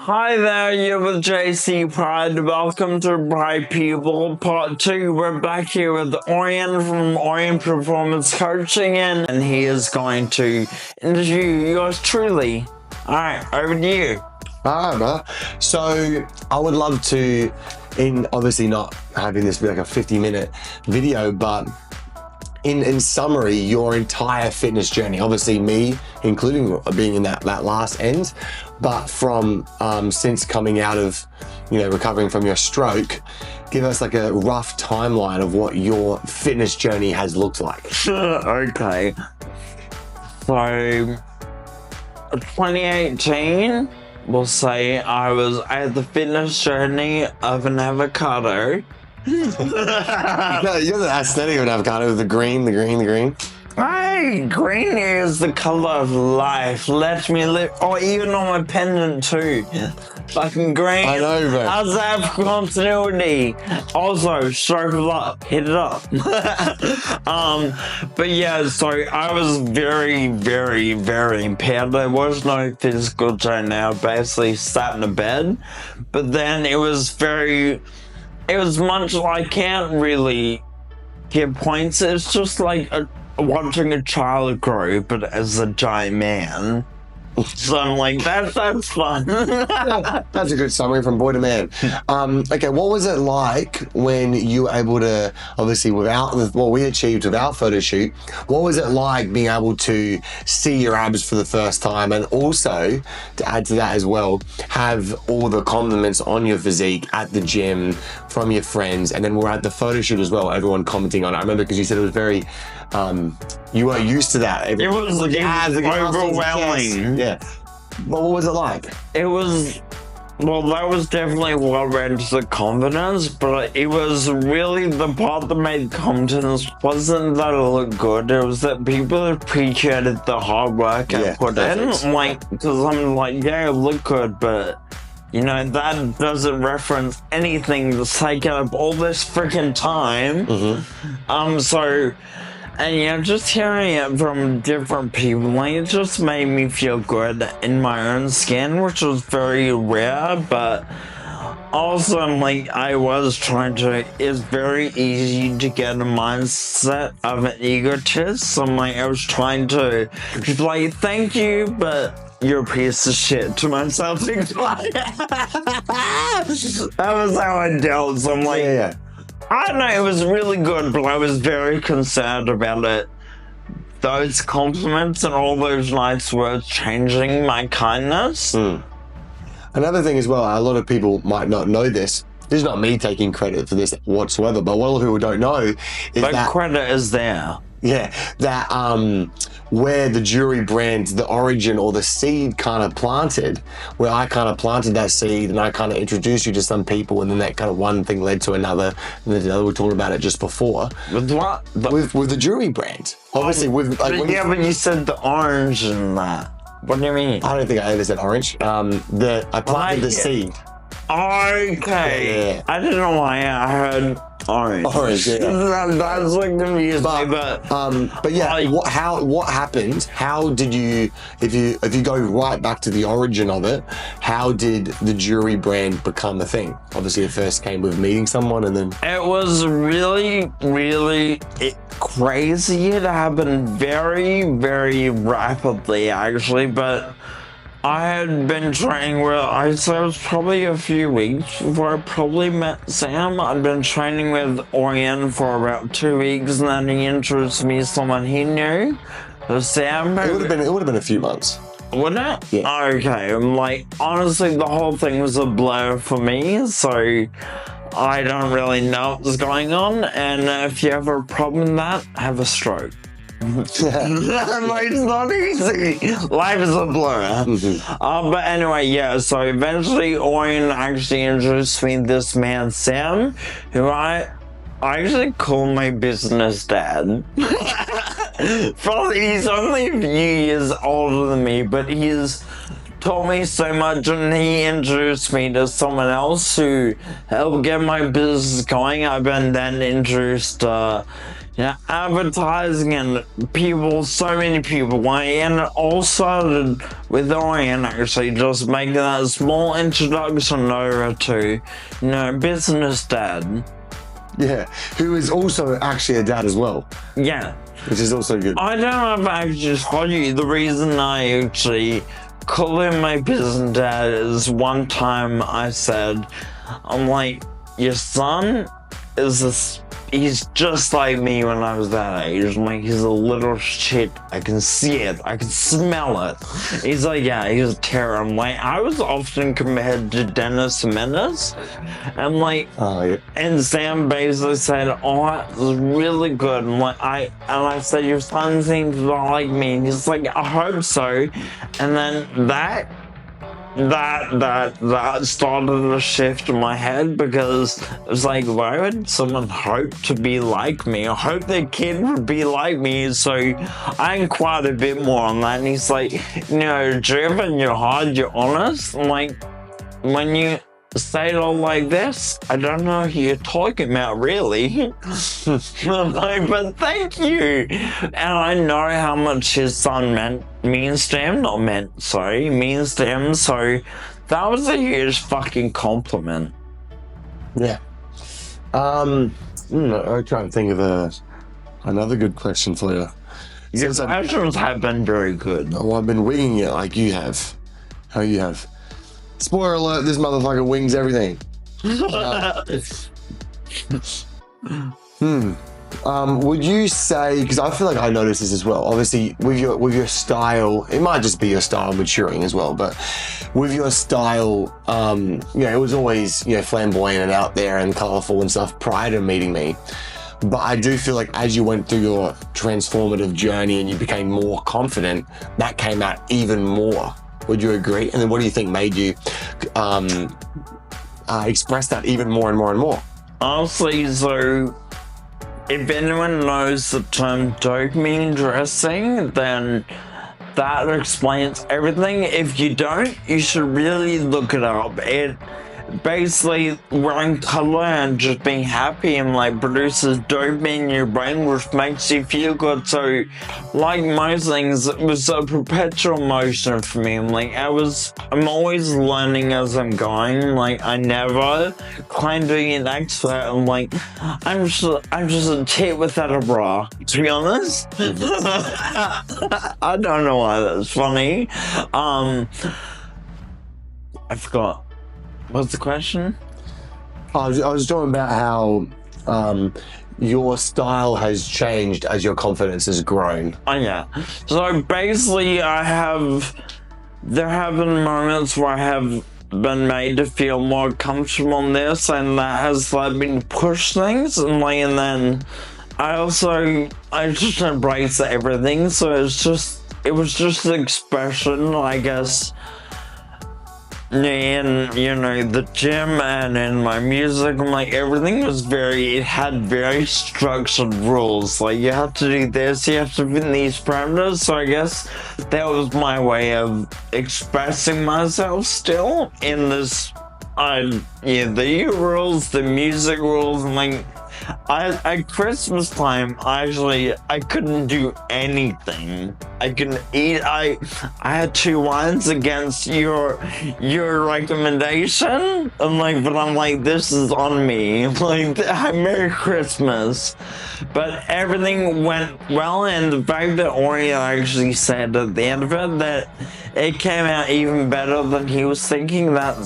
Hi there, you're with JC Pride. Welcome to Bright People Part 2. We're back here with Orion from Orion Performance Coaching, and he is going to interview yours truly. Alright, over to you. Alright, brother. So, I would love to, in obviously not having this be like a 50-minute video, but in summary, your entire fitness journey, obviously me, including being in that last end, but from since coming out of, recovering from your stroke, give us like a rough timeline of what your fitness journey has looked like. Okay. So, 2018, we'll say I had the fitness journey of an avocado. No, you're the aesthetic of an avocado, the green. Hey, green is the color of life. Let me live. Or even on my pendant too. Fucking green. I know, bro. How's that for continuity? Also, stroke of luck. Hit it up. But yeah, so I was very, very, very impaired. There was no physical journey. I basically sat in a bed. But then it was much like I can't really give points. It's just like watching a child grow, but as a giant man. So I'm like, that's fun. That's a good summary from boy to man. Okay, what was it like when you were able to, obviously without what we achieved with our photo shoot, what was it like being able to see your abs for the first time, and also, to add to that as well, have all the compliments on your physique at the gym from your friends, and then we're at the photo shoot as well, everyone commenting on it. I remember because you said it was very, you weren't used to that. It was overwhelming. Yeah. But what was it like? That was definitely what led to the confidence, but it was really the part that made confidence wasn't that it looked good, it was that people appreciated the hard work I put in. Because I'm like, yeah, it looked good, but that doesn't reference anything that's taken up all this freaking time. Mm-hmm. And just hearing it from different people, it just made me feel good in my own skin, which was very rare, but also it's very easy to get a mindset of an egotist. So I was trying to be like, thank you, but you're a piece of shit to myself. That was how I dealt. So I'm like, yeah. I don't know, it was really good, but I was very concerned about it. Those compliments and all those nice words changing my kindness. Another thing as well, a lot of people might not know this. This is not me taking credit for this whatsoever, but what a lot of people don't know is that credit is there. Yeah, that where the jewelry brand, the origin or the seed kind of planted, where I kind of planted that seed and I kind of introduced you to some people, and then that kind of one thing led to another, and then the other, we talked about it just before. With what? With the jewelry brand. Obviously, with like. But you said the orange and that. What do you mean? I don't think I ever said orange. I planted the seed. Okay. Yeah. I didn't know why I heard orange. Orange, yeah. That's like confusing. But yeah, what happened? How did you, if you go right back to the origin of it, how did the jewelry brand become a thing? Obviously, it first came with meeting someone, and then it was really, really crazy. It happened very, very rapidly, actually, but I had been training I'd say it was probably a few weeks before I probably met Sam. I'd been training with Orion for about 2 weeks, and then he introduced me to someone he knew. So Sam. It would have been a few months. Wouldn't it? Yeah. Okay. Honestly, the whole thing was a blur for me, so I don't really know what was going on. And if you have a problem with that, have a stroke. It's not easy. Life is a blur. But anyway, yeah, so eventually Orion actually introduced me to this man, Sam, who I actually call my business dad. He's only a few years older than me, but he's taught me so much, and he introduced me to someone else who helped get my business going. I've been then introduced Yeah, advertising and people, so many people want it. And it all started with Orion actually, just making that small introduction over to, business dad. Yeah, who is also actually a dad as well, Yeah. which is also good. I don't know if I actually told you the reason I actually call him my business dad is one time I said, I'm like, your son is this. He's just like me when I was that age. I'm like, he's a little shit. I can see it. I can smell it. He's like, yeah, he's a terror. I'm like, I was often compared to Dennis Menace. I'm like, Oh, yeah. and Sam basically said, oh, it was really good. And I said, your son seems to like me. And he's like, I hope so. And then that started a shift in my head, because it was like, why would someone hope to be like me? I hope their kid would be like me. So I inquired a bit more on that, and he's like, driven, you're hard, you're honest. I'm like, when you say it all like this, I don't know who you're talking about, really. I'm like, but thank you. And I know how much his son means to him. Means to him. So that was a huge fucking compliment. Yeah. I'm trying to think of another good question for you. Your questions have been very good. Oh, I've been winging it like you have. How you have. Spoiler alert, this motherfucker wings everything. Would you say, because I feel like I noticed this as well, obviously with your style, it might just be your style maturing as well, but with your style, it was always, flamboyant and out there and colorful and stuff prior to meeting me. But I do feel like as you went through your transformative journey and you became more confident, that came out even more. Would you agree? And then what do you think made you express that even more and more and more? Honestly, so if anyone knows the term dopamine dressing, then that explains everything. If you don't, you should really look it up. It basically wearing color and just being happy and produces dopamine in your brain, which makes you feel good. So like most things, it was a perpetual motion for me. I'm always learning as I'm going. I never claim to be an expert. I'm just a tit without a bra, to be honest. I don't know why that's funny. I forgot. What's the question? I was talking about how your style has changed as your confidence has grown. Oh yeah. So basically, there have been moments where I have been made to feel more comfortable in this, and that has led me to push things, and then I just embrace everything. So it was just an expression, I guess. In the gym and in my music, everything was it had very structured rules. You have to do this, you have to fit in these parameters. So I guess that was my way of expressing myself still in this. The rules, the music rules, at Christmas time, I couldn't do anything. I couldn't eat. I had 2 wines against your recommendation. This is on me. Merry Christmas. But everything went well, and the fact that Orion actually said at the end of it that it came out even better than he was thinking, that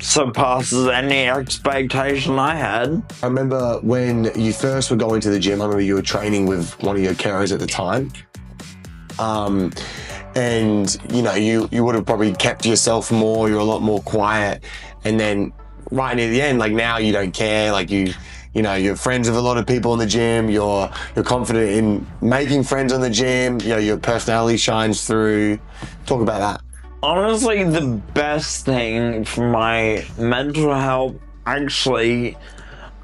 surpasses any expectation I had. I remember when you first were going to the gym, I remember you were training with one of your carers at the time. And you would have probably kept to yourself more, you're a lot more quiet. And then right near the end, now you don't care, you're friends with a lot of people in the gym, you're confident in making friends in the gym, your personality shines through. Talk about that. Honestly, the best thing for my mental health, actually,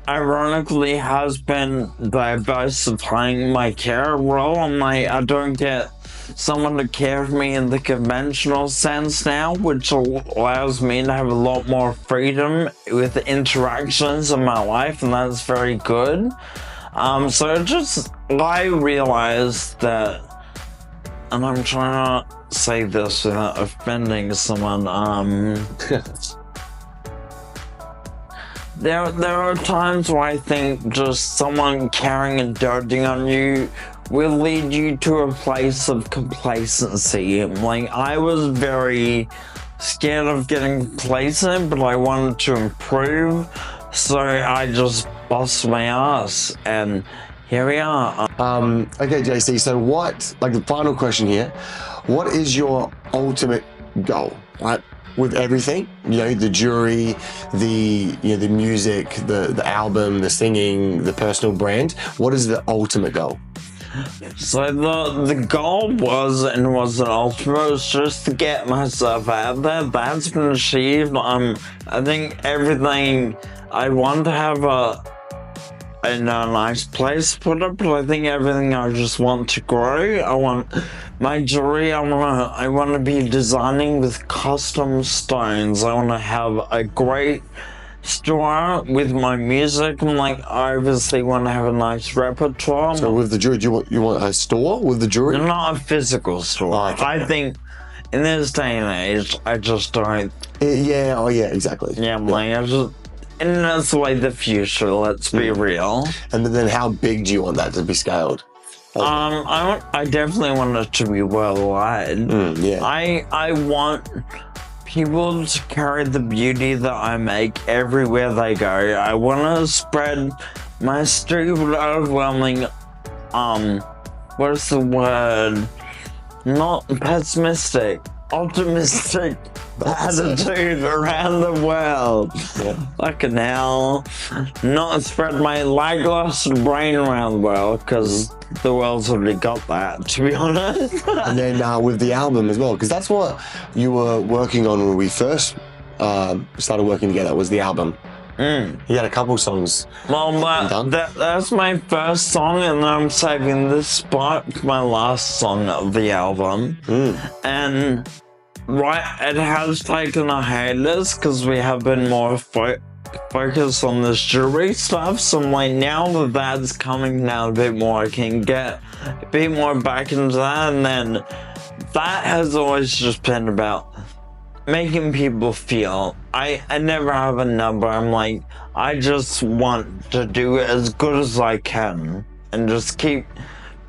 ironically, has been diversifying my care role. I don't get someone to care for me in the conventional sense now, which allows me to have a lot more freedom with interactions in my life, and that's very good. So I realized that, and I'm trying to say this without offending someone, there are times where I think just someone caring and doting on you will lead you to a place of complacency. Like, I was very scared of getting complacent, but I wanted to improve, so I just bust my ass, and here we are. Okay, JC, so what, like the final question here, what is your ultimate goal, right? With everything, you know, the jury, the music, the album, the singing, the personal brand, what is the ultimate goal? So the goal was, and was an ultimate, was just to get myself out there. That's been achieved. I think everything, I want to have a nice place to put it, but I think everything I just want to grow. I want my jewelry, I want to be designing with custom stones. I want to have a great store with my music, and like, I obviously want to have a nice repertoire. So with the jewelry, you want a store with the jewelry? Not a physical store. Oh, okay. I think in this day and age, I just don't. Yeah, oh yeah, exactly. Yeah, like, I just, and that's the way the future, let's be real. And then how big do you want that to be scaled? I definitely want it to be worldwide. Yeah. I want people to carry the beauty that I make everywhere they go. I want to spread my stupid, overwhelming, what is the word? Not pessimistic, optimistic attitude around the world. Yeah. Fucking hell. Not spread my lackluster brain around the world, because the world's already got that, to be honest. And then with the album as well, because that's what you were working on when we first started working together, was the album. You had a couple songs. Well, that's my first song, and I'm saving this spot for my last song of the album. And it has taken a hiatus because we have been more focused on this jewelry stuff. So I'm like, now that that's coming down a bit more, I can get a bit more back into that. And then that has always just been about making people feel. I never have a number. I'm like, I just want to do it as good as I can and just keep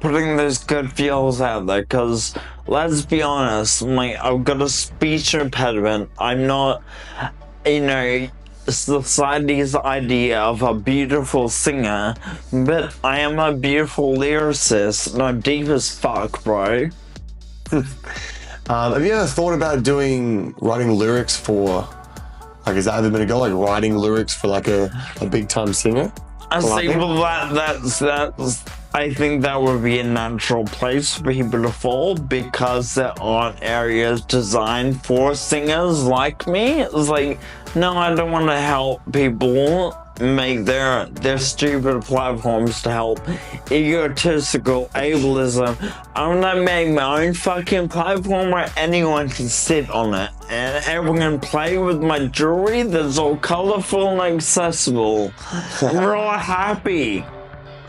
putting those good feels out there, because let's be honest, like, I've got a speech impediment. I'm not, society's idea of a beautiful singer, but I am a beautiful lyricist, and I'm deep as fuck, bro. Have you ever thought about writing lyrics for, like, has that ever been a goal, like writing lyrics for like a big time singer? I see, well, that's I think that would be a natural place for people to fall, because there aren't areas designed for singers like me. It's like, no, I don't want to help people make their stupid platforms to help egotistical ableism. I'm gonna make my own fucking platform where anyone can sit on it and everyone can play with my jewelry that's all colorful and accessible. And we're all happy.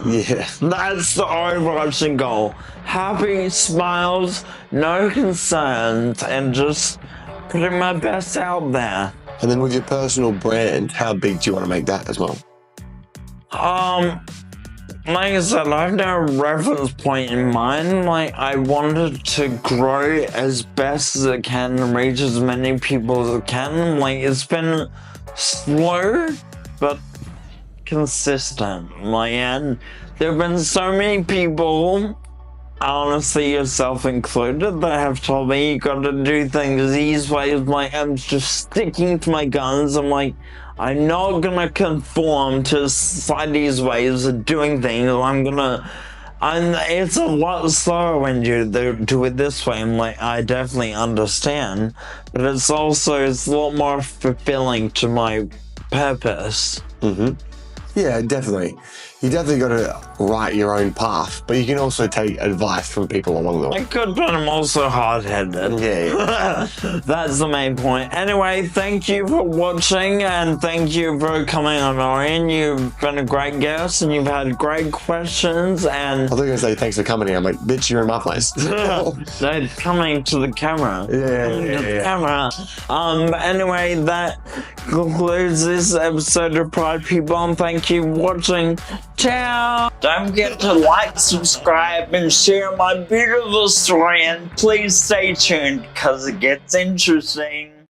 Yeah. That's the overarching goal. Happy, smiles, no concerns, and just putting my best out there. And then with your personal brand, how big do you want to make that as well? Like I said, I have no reference point in mind. Like, I wanted to grow as best as it can and reach as many people as it can. Like, it's been slow, but consistent. Like, and there have been so many people, honestly, yourself included, that have told me you gotta do things these ways. Like, I'm just sticking to my guns. I'm like, I'm not gonna conform to society's ways of doing things. And it's a lot slower when you do it this way. I'm like, I definitely understand, but it's a lot more fulfilling to my purpose. Yeah, definitely. you definitely got to write your own path, but you can also take advice from people along the way. I could, but I'm also hard-headed. Yeah. That's the main point. Anyway, thank you for watching, and thank you for coming on, Orion. You've been a great guest, and you've had great questions, and... I thought you were going to say thanks for coming here. I'm like, bitch, you're in my place. They're coming to the camera. Camera. Anyway, that concludes this episode of Pride People, and thank you for watching. Ciao! Don't forget to like, subscribe, and share my beautiful story, and please stay tuned, because it gets interesting.